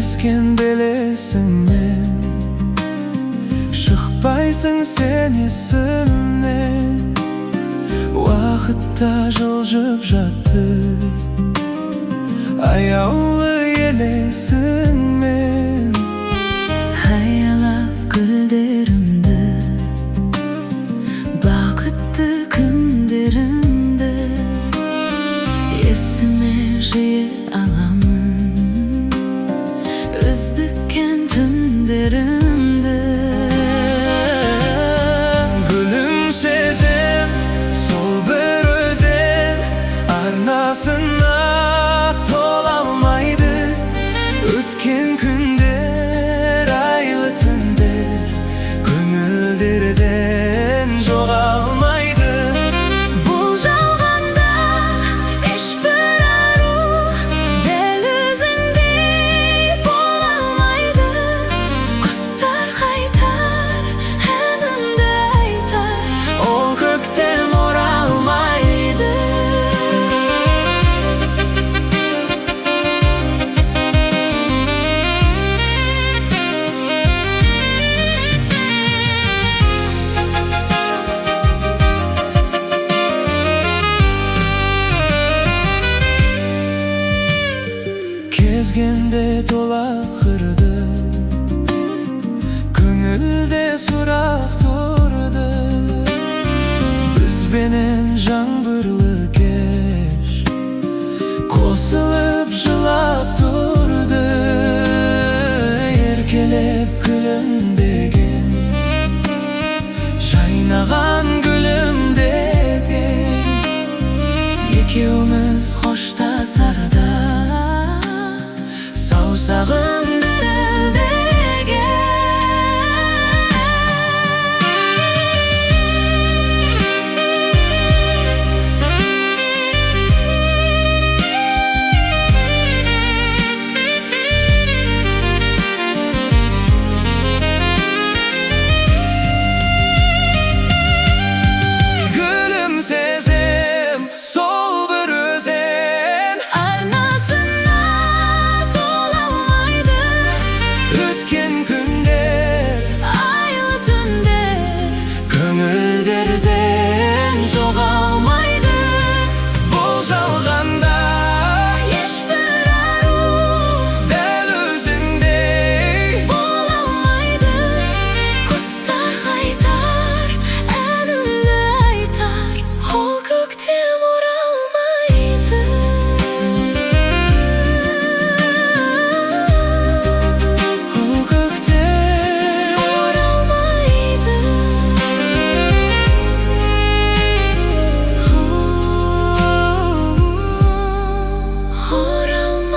Kesken belesinden şıkpaysın sen esimden. Vaqtda жылжып жатты аяулы елесіңмен. Аялап гүлдерімді, бақытты күндерімді есіме жиі аламын, үздіккен түндерімді. Gülümsezem sol bir özel arnasına tolalmaydı. Ötken günler aylı tünder көңілдерден жоғалмайды. Бұл жалғанда ешбір ару дәл өзіңдей бола алмайды. Құстар қайтар, әнімді айтар, Ол көктем оралмайды. Кезгенде тола қырды, көңілде сұрақ тұрды. Бізбенен жаңбырлы кеш қосылып жылап тұрды. Еркелеп күлімдеген, жайнаған гүлімдеген, екеуміз қоштасарда саусағым дірілдеген. Gülümsezem sol bir özen арнасына толалмайды. ötken günler Айлы түндер көңілдерден жоғалмайды. Бұл жалғанда ешбір ару дәл өзіңдей бола алмайды. Құстар қайтар, әнімді айтар, ол көктем оралмайды. Ол көктем Оралмайды.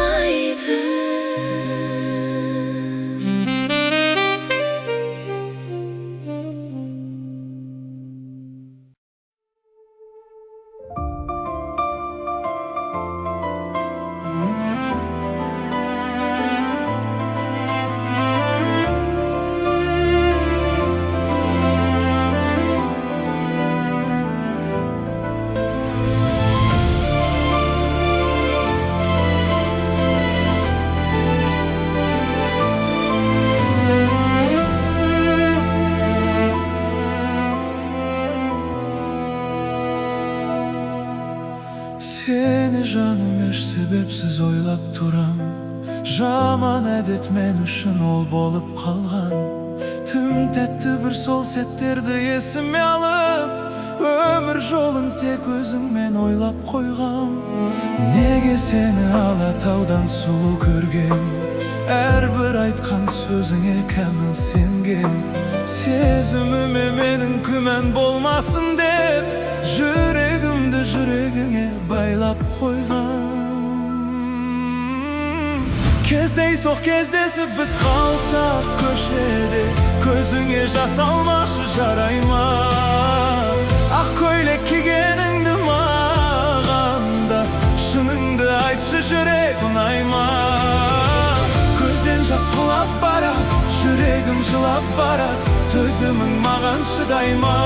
Seni canım еш себепсіз ойлап тұрам. Жаман әдет мен үшін ол болып қалған. Тым тәтті бір сол сәттерді есіме алып, өмір жолын тек өзіңмен ойлап қойғам. Неге сені Алатаудан сұлу көргем, әрбір айтқан сөзіңе кәміл сенгем. Сезіміме менің күмән болмасын деп, жүрегімді жүрегіңе байлап қойғам. Кездейсоқ кездесіп біз қалсақ көшеде, көзіңе жас алмашы жарай ма? Ақ көйлек кигеніңді маған да, шыныңды айтшы жүрек ұнай ма? Көзден жас құлап барат, жүрегім жылап барат, төзімің маған шыдай ма?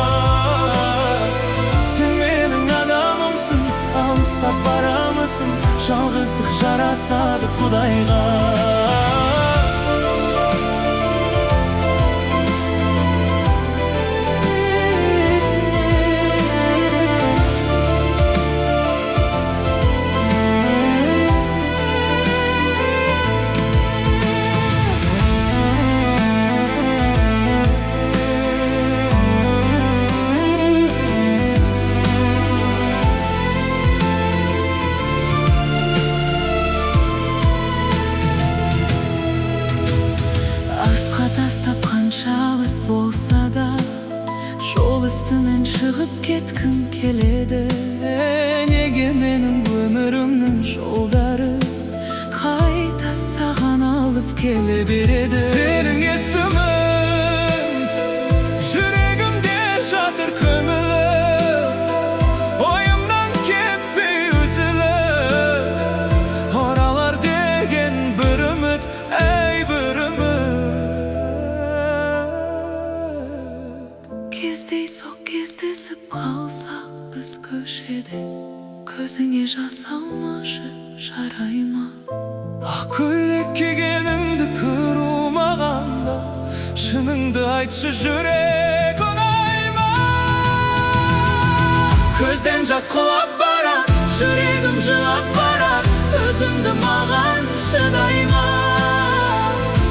Сен менің адамымсың, алыстап барамысың, жалғыздық жарасады Құдайға. кеткім келеді. Неге менің өмірімнің жолдары қайта саған алып келе береді? Сенің есімің жүрегімде жатыр көміліп, ойымнан кетпей үзіліп. Оралар деген бір үміт, әй бір үміт. Кездейсоқ кездесіп қалсақ біз көшеде, көзіңе жас алмашы, жарай ма? Ақ көйлек кигеніңді көру мағанда, шыныңды айтшы, жүрек ұнай ма? Көзден жас құлап барар, жүрегім жылап барар, өзімді маған шыдай ма?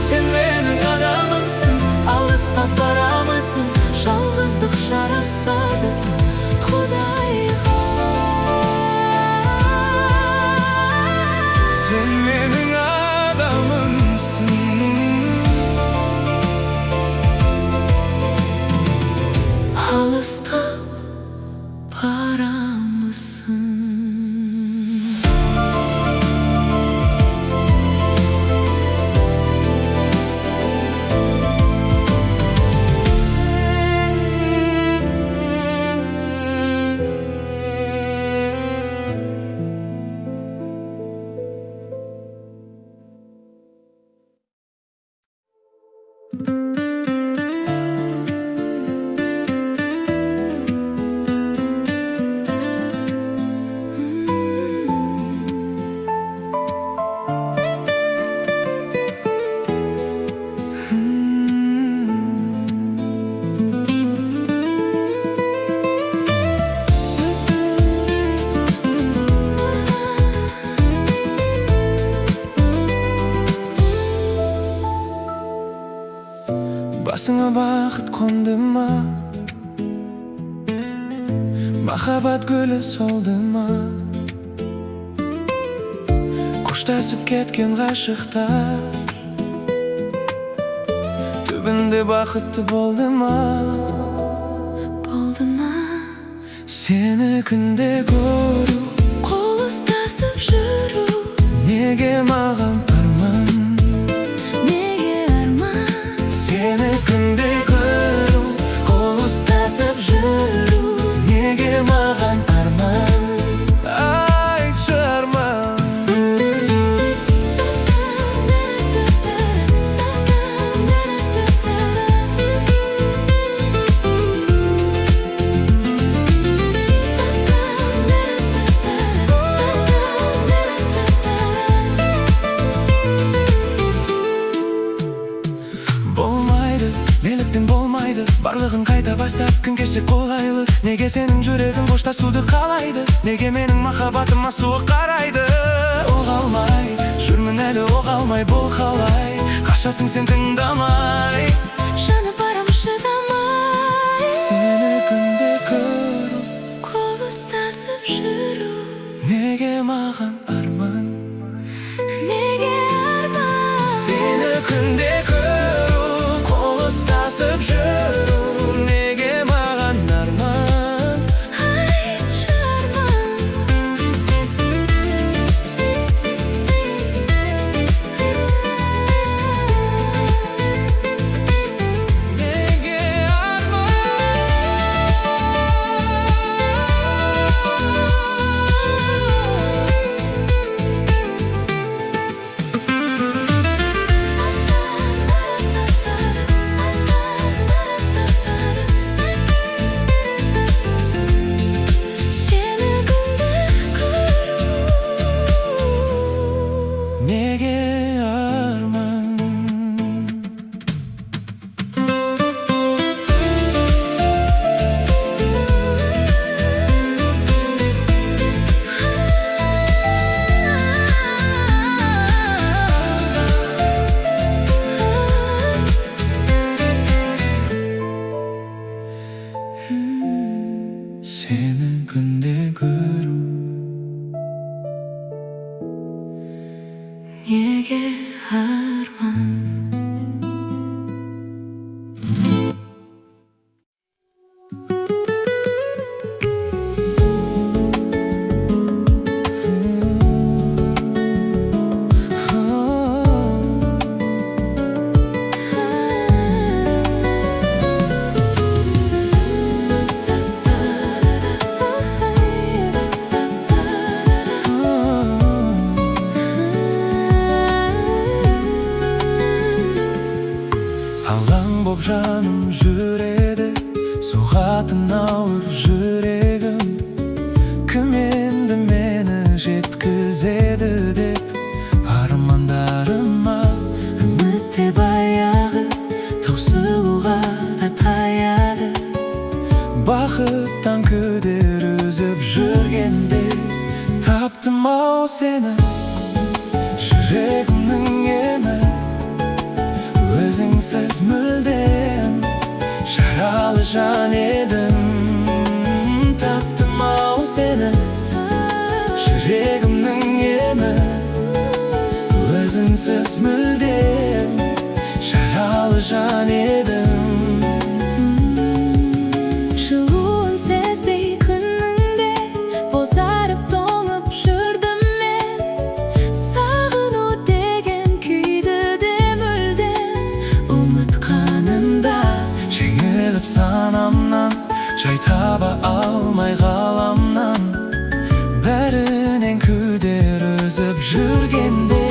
Сен менің адамымсың, алыстап барамысың, жалғыздық жарасады Құдайға. Сен менің адамымсың, алыстап барамысың? Басыңа бақыт қонды ма? Махаббат гүлі солды ма? Қоштасып кеткен ғашықтар түбінде бақытты болды ма? Болды ма? Сені күнде көру, Қол ұстасып жүру, неге маған арман? неге арман? Сені күнде көру, қол ұстасып жүру, неге маған арман? Айтшы арман. Болмайды, неліктен болмайды, барлығын қайта бастап күн кешсе қолайлы. Неге сенің жүрегің қоштасуды қалайды? Неге менің махаббатыма суық қарайды? Оғалмай, жүрмін әлі оғалмай, бұл қалай? Қашасың сен тыңдамай, Жанып барам шыдамай, сені күнде көру, қол ұстасып жүру, неге маған арман? неге арман? Сені күнде көру, қол ұстасып жүру, неге маған арман? Айтшы арман. Неге арман? жеткізеді деп армандарыма. Үміт те баяғы таусылуға да таяды. Бақыттан күдер үзіп жүргенде таптым-ау сені, жүрегімнің емі. Өзіңсіз мүлдем жаралы жан едім. Таптым-ау сені, жүрегімнің емі. Өзіңсіз мүлдем жаралы жан едім. Жылуын сезбей күніңде бозарып тоңып жүрдім мен. Сағыну деген күйді де мүлдем ұмытқанымда. Жеңіліп санамнан, жай таба алмай ғаламнан. Бәрінен күдер үзіп жүргенде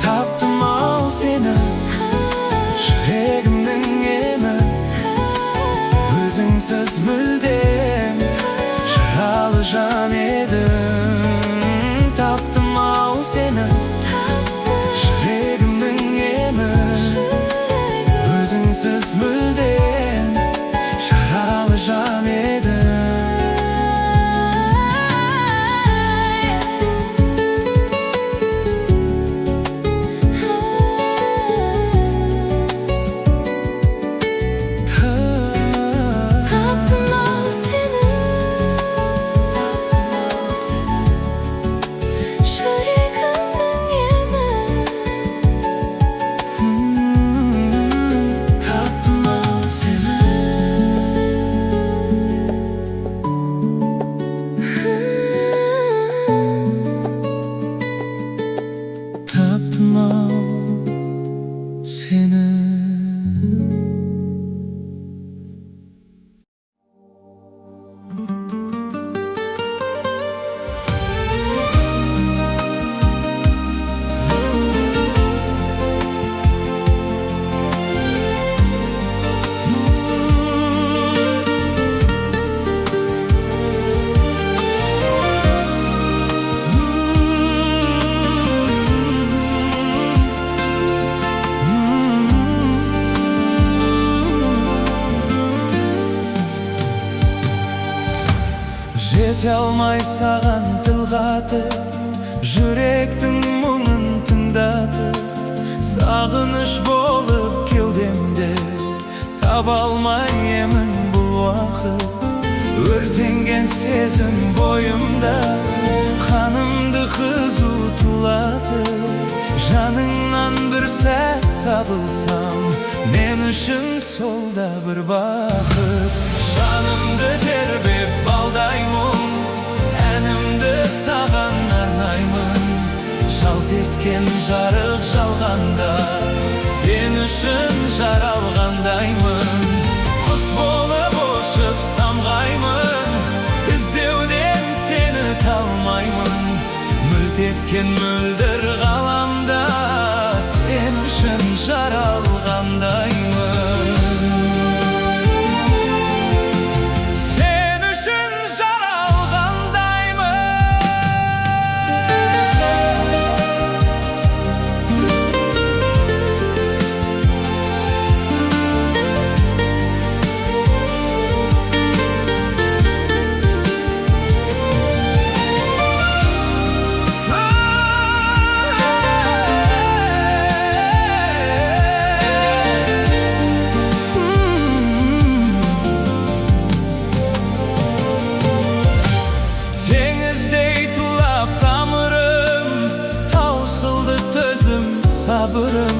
таптым-ау сені, жүрегімнің емі. Өзіңсіз мүлдем жаралы жан едім. Таптым-ау сені, жүрегімнің емі. Өзіңсіз мүлдем жаралы жан едім. Таптым-ау сені, жүрегімнің емі. Таптым-ау сені. Таптым-ау сені. Жете алмай саған тіл қатып, жүректің мұңын тыңдатып. Сағыныш болып кеудемде, таба алмай емін бұл уақыт. Өртенген сезім бойымда, қанымды қызу тулатып. Жаныңнан бір сәт табылсам, мен үшін сол да бір бақыт. Жанымды тербеп балдай мұң, әнімді саған арнаймын. Жалт еткен жарық жалғанда, сен үшін жаралғандаймын. Құс болып ұшып самғаймын, іздеуден сені талмаймын. Мүлт еткен мөлдір ғаламда, сен үшін жаралғандаймын. Sabırım,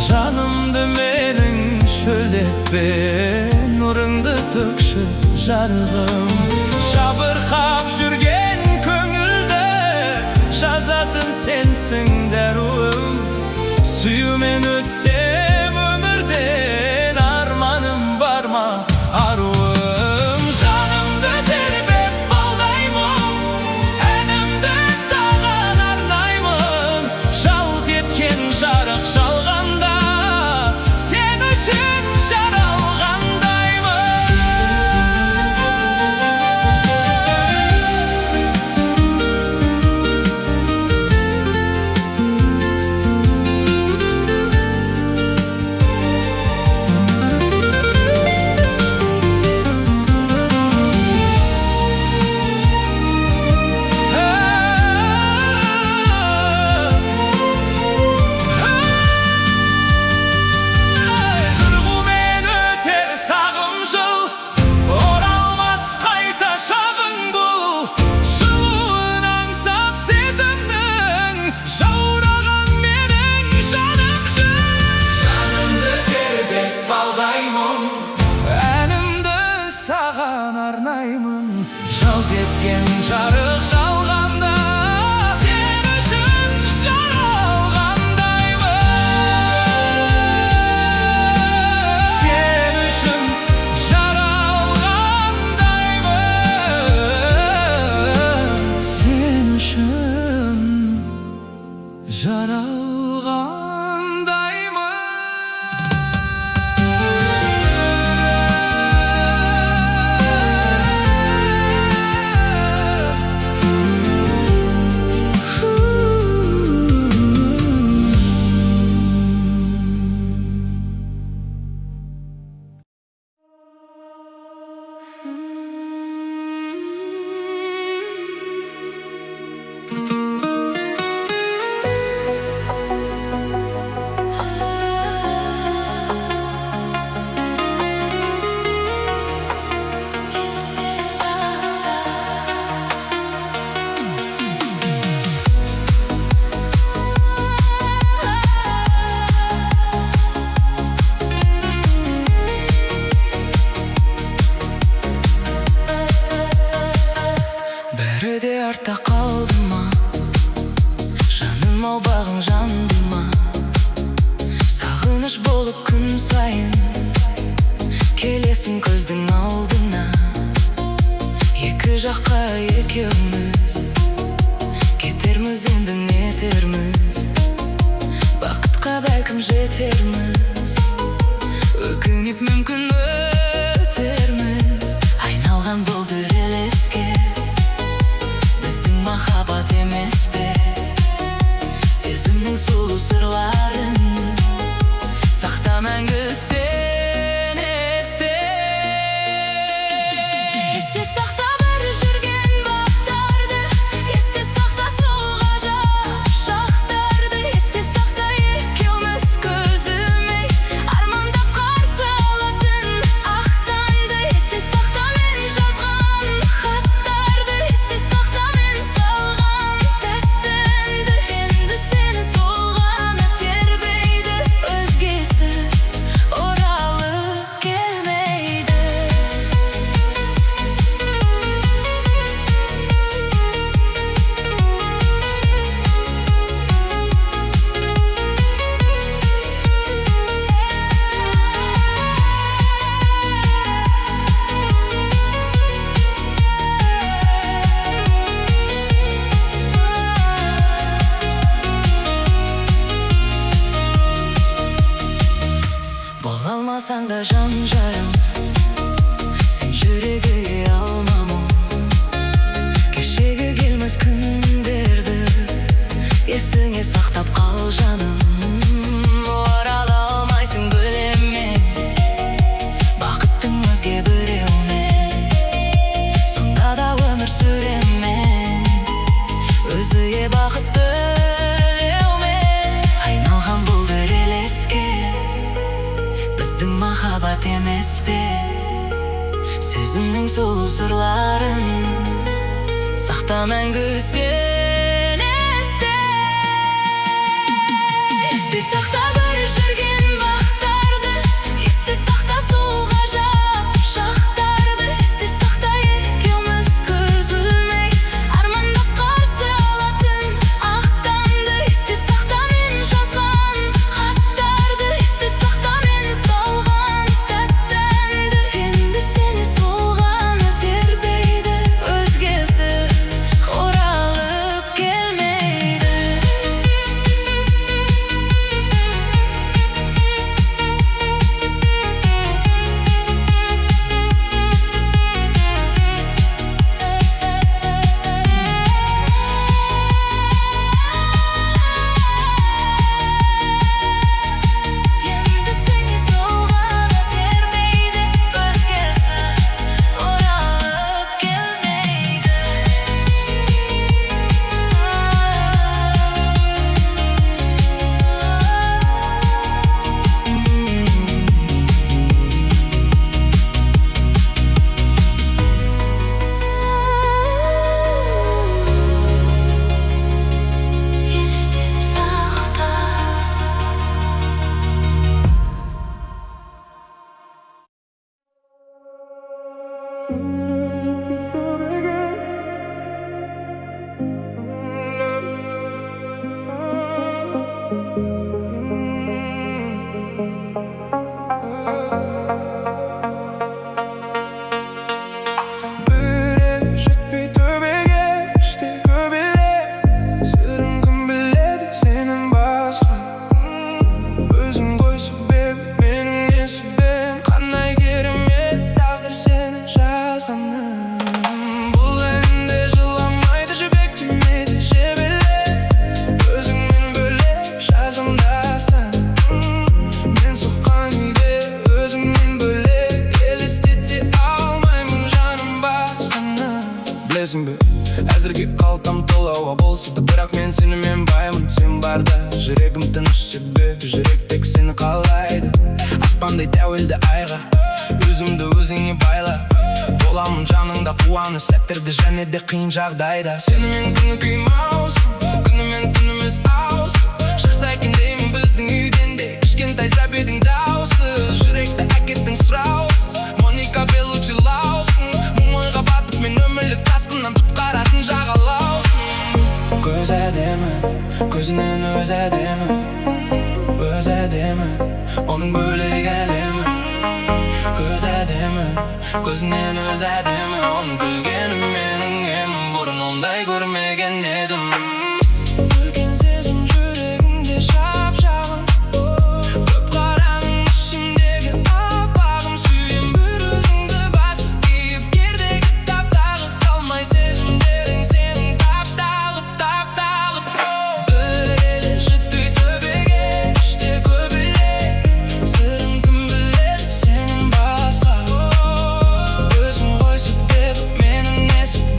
жанымды менің шөлдетпе, нұрыңды төкші жарығым. Жабырқап жүрген көңілді жазатын сенсің дәруім. Сүюмен өтсем өмірден, арманым бар ма аруым. Жанымды тербеп балдаймын, әнімді саған арнаймын. Жалт еткен жарық жалғанда, сен үшін жаралғандаймын. жарық жалғанда, сен үшін жаралғандаймын. Сен үшін жаралғандаймын. Сен үшін бәрі де артта қалды ма? Жаным ау бағың жанды ма? Сағыныш болып күн сайын келесің көздің алдына. Екі жаққа екеуміз кетерміз, енді нетерміз? Бақытқа бәлкім жетерміз, өкініп мүмкін өтерміз. Айналған бұл дөрелекке біздің махаббат емес пе? Сезімнің сұлу сырларын сақта мәңгі сен есте. Есте сақта бір жүрген бақтарды, есте сақта сол ғажап шақтарды. Есте сақта екеуміз көз ілмей армандап қарсы алатын ақ таңды. Есте сақта мен жазған хаттарды, есте сақта мен салған тәтті әнді. Енді сені сол ғана тербейді, өзгесі оралып келмейді. Бола алмасаң да жан жарым, сен жүрегі алмаму. Кешегі келмес күндерді есіңе сақтап қал жаным. Орала алмайсың бөлеме бақыттың өзге біреумен, сонда да өмір сүремін өзіе бақытты ілеумен. Айналған бұл дөрелекке біздің махаббат емес пе? Сезімнің сұлу сырларын сақта мәңгі сен есте. Есте сақта бір жүрген бақтарды, есте сақта сол ғажап шақтарды. Есте сақта екеуміз көз ілмей армандап қарсы алатын ақ таңды. Есте сақта мен жазған хаттарды, есте сақта мен салған тәтті әнді. Енді сені сол ғана тербейді, өзгесі оралып келмейді. бе әзірге қалтам тола ауа болса да, бірақ мен сенімен баймын. Сен барда жүрегім тыныш, себебі жүрек тек сені қалайды. Аспандай тәуелді айға өзімді өзіңе байла, боламын жаныңда қуаныш сәттерде және де қиын жағдайда. Сенімен күні күйім ауысып, күнімен түніміз ауысып, шықса екен деймін біздің үйден де кішкентай сәбидің дауысы. Жүректі әкеттің сұраусыз, Моника Беллуччи лаусың. Мұң ойға батып мен өмірлік тасқыннан құтқаратын жағалаусың. Көз әдемі, көзінен өз әдемі, өз әдемі, оның бөлек әлемі. Көз әдемі, көзінен өз әдемі, оның күлгені менің емім. Бұрын ондай көрмеген едім. Үлкен сезім жүрегімде шап-шағын, көп қараның ішімдегі аппағым. Сүйем бір өзіңді басып, кейіпкердегі таптағы қалмай сезімдерің сенің тапталып. Бір елі жетпей төбеге, іште көбелек, сырын кім білер сенен басқа. Өзің ғой себебі менің несіп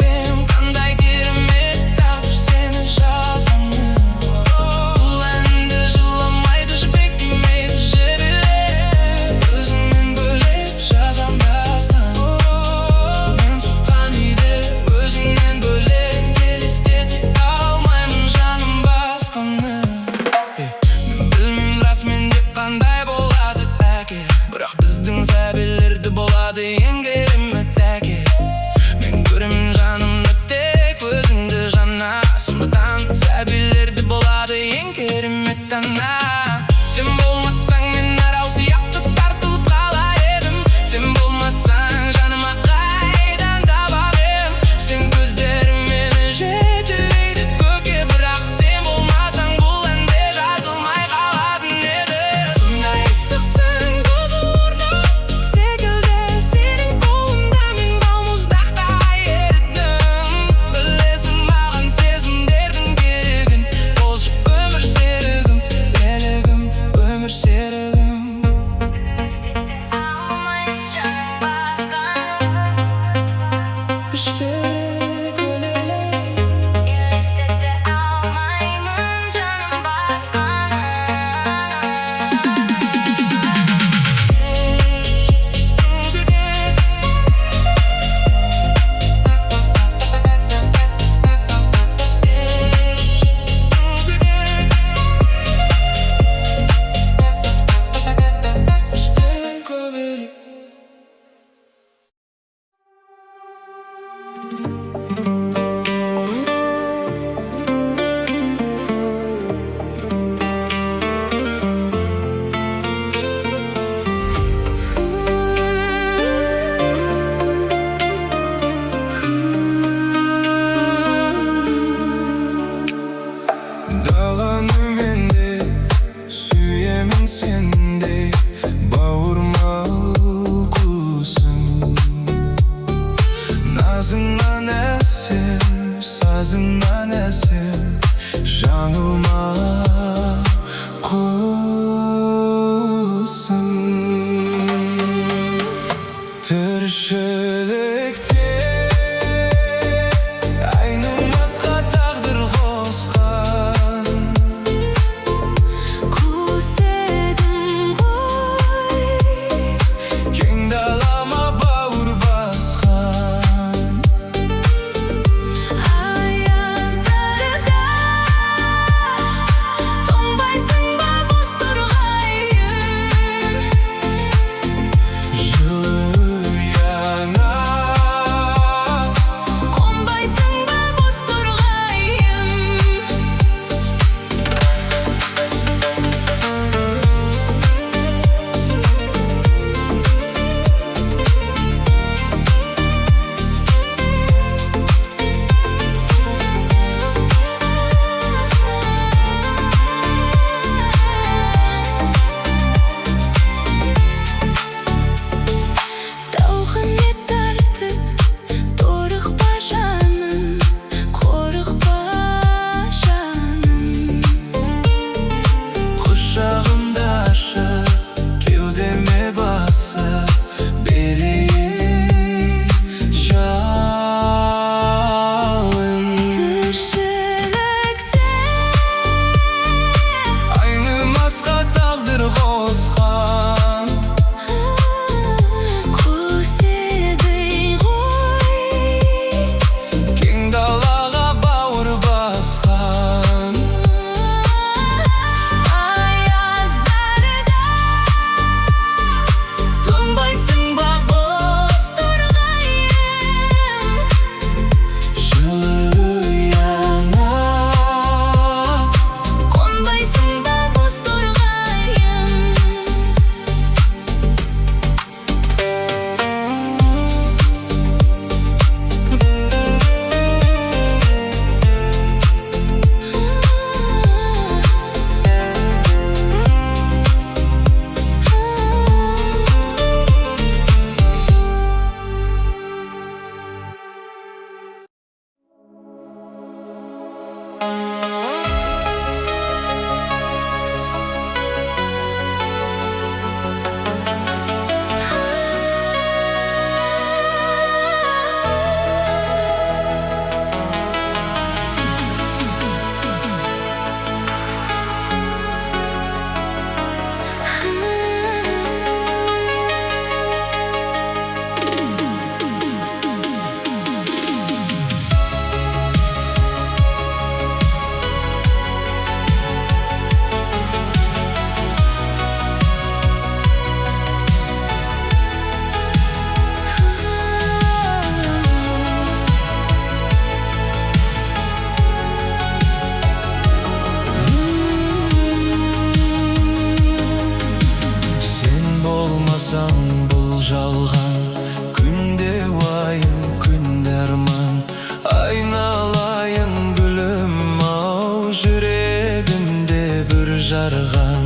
жарыган.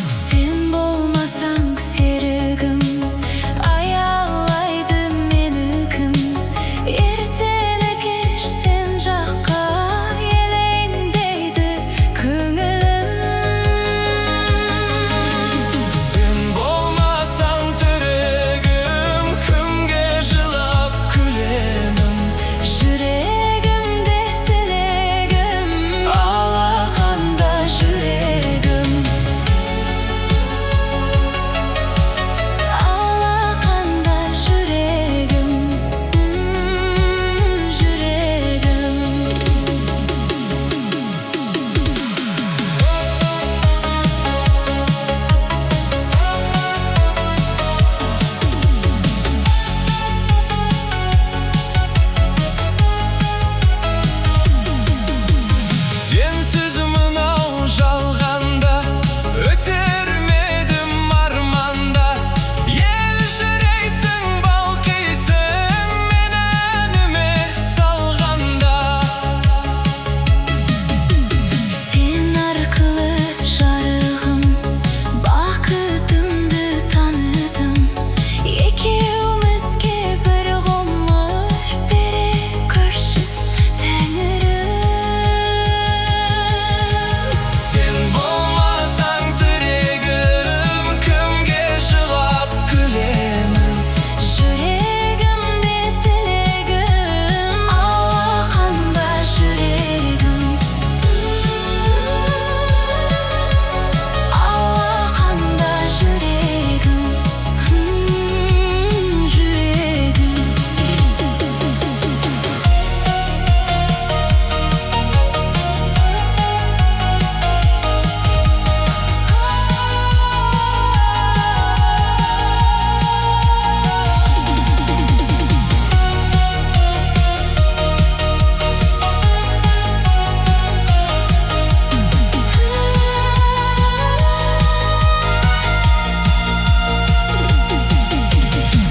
Sen bolmasaң серігім, аялайды мені кім? Ертелі кеш сен жаққа елейін дейді көңілім. Sen bolmasaң тірегім, кімге жылап күлемін? Жүрегімде тілегім, Алақанда жүрегім. алақанда жүрегім, жүрегім. Sensiz mынау жалғанда өтермедім арманда. Ел жүрейсің, балқисың мен әніме салғанда. Sen арқылы жарығым, бақытымды таныдым. Екеумізге бір ғұмыр бере көрші Тәңірім. Sen болмасаң тірегім, кімге жылап күлемін? Жүрегімде тілегім, алақанда жүрегім, алақанда жүрегім, жүрегім.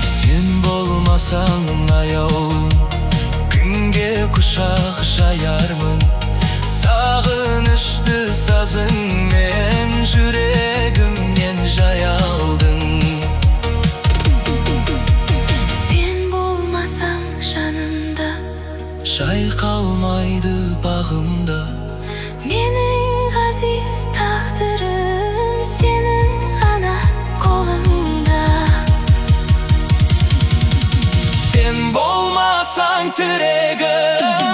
Sen болмасаң аяулым, күнге құшақ жаярмын. Сағынышты сазыңмен жүрегімнен жай алдың. Sen болмасаң жанымда, Шайқалмайды бағымда. менің ғазиз тағдырым сенің ғана қолыңда. Sen болмасаң тірегім,